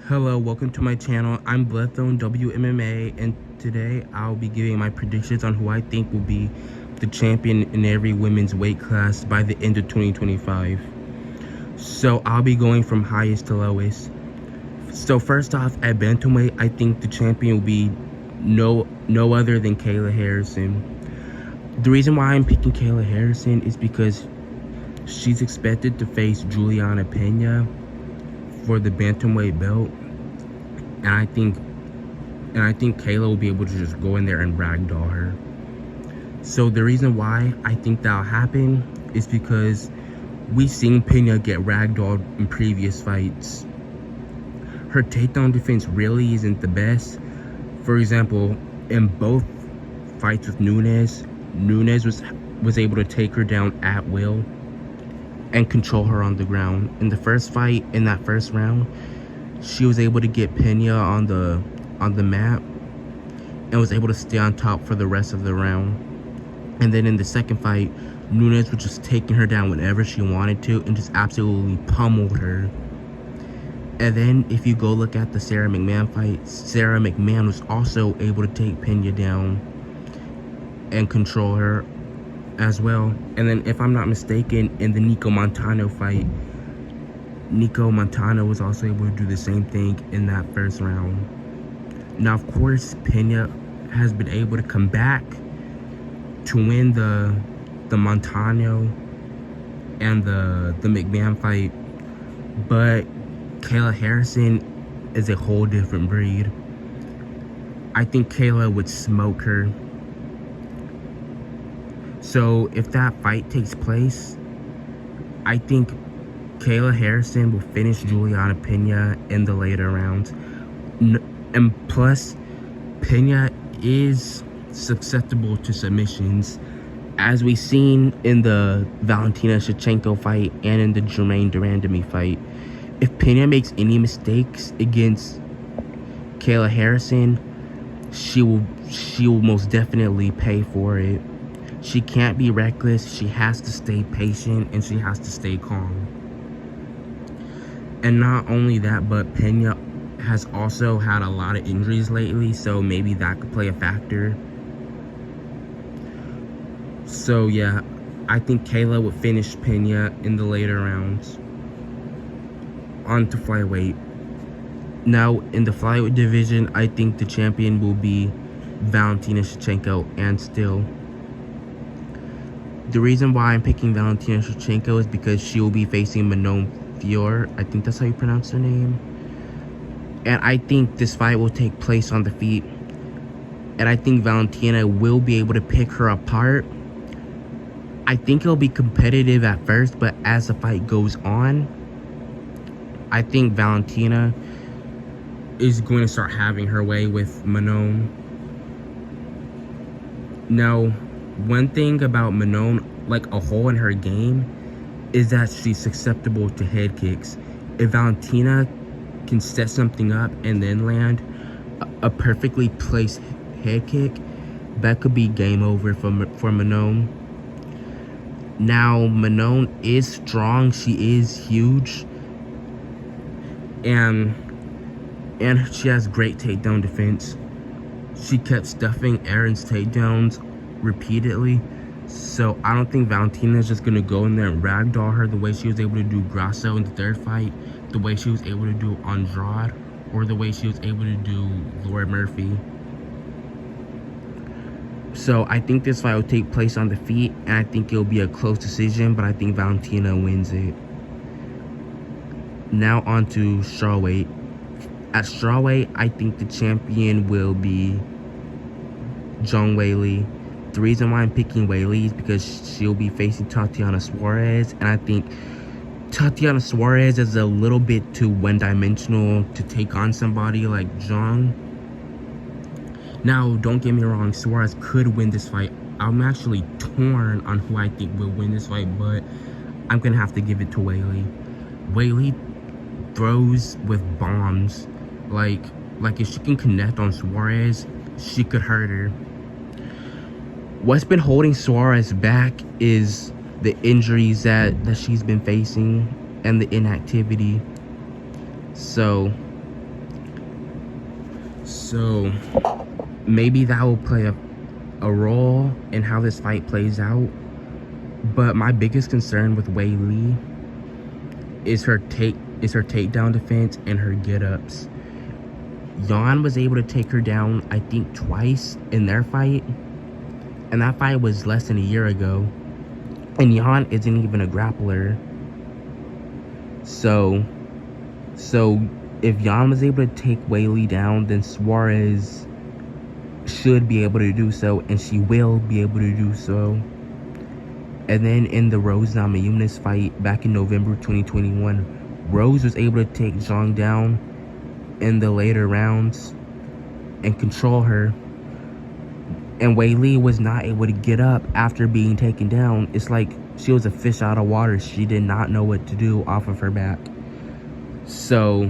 Hello, welcome to my channel. I'm Bloodthorn WMMA, and today I'll be giving my predictions on who I think will be the champion in every women's weight class by the end of 2025. So I'll be going from highest to lowest. So first off, at bantamweight, I think the champion will be no other than Kayla Harrison. The reason why I'm picking Kayla Harrison is because she's expected to face Juliana Pena for the bantamweight belt, and I think Kayla will be able to just go in there and ragdoll her. So the reason why I think that'll happen is because we've seen Pena get ragdolled in previous fights. Her takedown defense really isn't the best. For example, in both fights with Nunes was able to take her down at will and control her on the ground. In the first fight, in that first round, she was able to get Pena on the mat and was able to stay on top for the rest of the round. And then in the second fight, Nunes was just taking her down whenever she wanted to and just absolutely pummeled her. And then if you go look at the Sarah McMahon fight, Sarah McMahon was also able to take Pena down and control her as well. And then if I'm not mistaken, in the Nico Montano fight, Nico Montano was also able to do the same thing in that first round. Now of course Pena has been able to come back to win the Montano and the McMahon fight, but Kayla Harrison is a whole different breed. I think Kayla would smoke her. So if that fight takes place, I think Kayla Harrison will finish Juliana Pena in the later rounds. And plus, Pena is susceptible to submissions, as we've seen in the Valentina Shevchenko fight and in the Germaine Durandamy fight. If Pena makes any mistakes against Kayla Harrison, she will most definitely pay for it. She can't be reckless. She has to stay patient and she has to stay calm. And not only that, but Pena has also had a lot of injuries lately, so maybe that could play a factor. So yeah, I think Kayla would finish Pena in the later rounds. On to flyweight. Now in the flyweight division, I think the champion will be Valentina Shevchenko, and still. The reason why I'm picking Valentina Shevchenko is because she will be facing Manon Fiorot. I think that's how you pronounce her name. And I think this fight will take place on the feet. And I think Valentina will be able to pick her apart. I think it'll be competitive at first, but as the fight goes on, I think Valentina is going to start having her way with Manon. Now, one thing about Manon, like a hole in her game, is that she's susceptible to head kicks. If Valentina can set something up and then land a perfectly placed head kick, that could be game over for Manon. Now, Manon is strong. She is huge. And she has great takedown defense. She kept stuffing Aaron's takedowns repeatedly, so I don't think Valentina is just gonna go in there and ragdoll her the way she was able to do Grasso in the third fight, the way she was able to do Andrade, or the way she was able to do Laura Murphy. So I think this fight will take place on the feet, and I think it'll be a close decision, but I think Valentina wins it. Now on to strawweight. At strawweight, I think the champion will be Zhang Weili. The reason why I'm picking Weili is because she'll be facing Tatiana Suarez, and I think Tatiana Suarez is a little bit too one-dimensional to take on somebody like Zhang. Now, don't get me wrong, Suarez could win this fight. I'm actually torn on who I think will win this fight, but I'm gonna have to give it to Weili. Weili throws with bombs. Like if she can connect on Suarez, she could hurt her. What's been holding Suarez back is the injuries that she's been facing and the inactivity. So So maybe that will play a role in how this fight plays out. But my biggest concern with Wei Li is her takedown defense and her get-ups. Yan was able to take her down, I think, twice in their fight. And that fight was less than a year ago. And Yan isn't even a grappler. So if Yan was able to take Wei Li down, then Suarez should be able to do so, and she will be able to do so. And then in the Rose Namajunas fight back in November 2021, Rose was able to take Zhang down in the later rounds and control her. And Wei Li was not able to get up after being taken down. It's like she was a fish out of water. She did not know what to do off of her back. So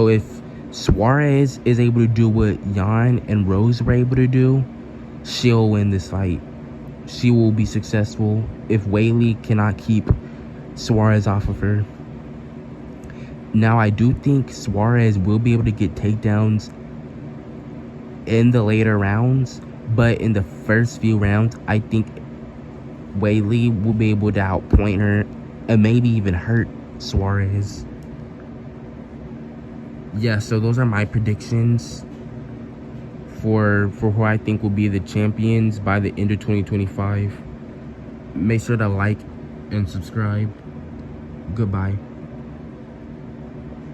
if Suarez is able to do what Yan and Rose were able to do, she'll win this fight. She will be successful if Wei Li cannot keep Suarez off of her. Now, I do think Suarez will be able to get takedowns in the later rounds, but in the first few rounds, I think Wei Li will be able to outpoint her and maybe even hurt Suarez. Yeah, so those are my predictions for who I think will be the champions by the end of 2025. Make sure to like and subscribe. Goodbye.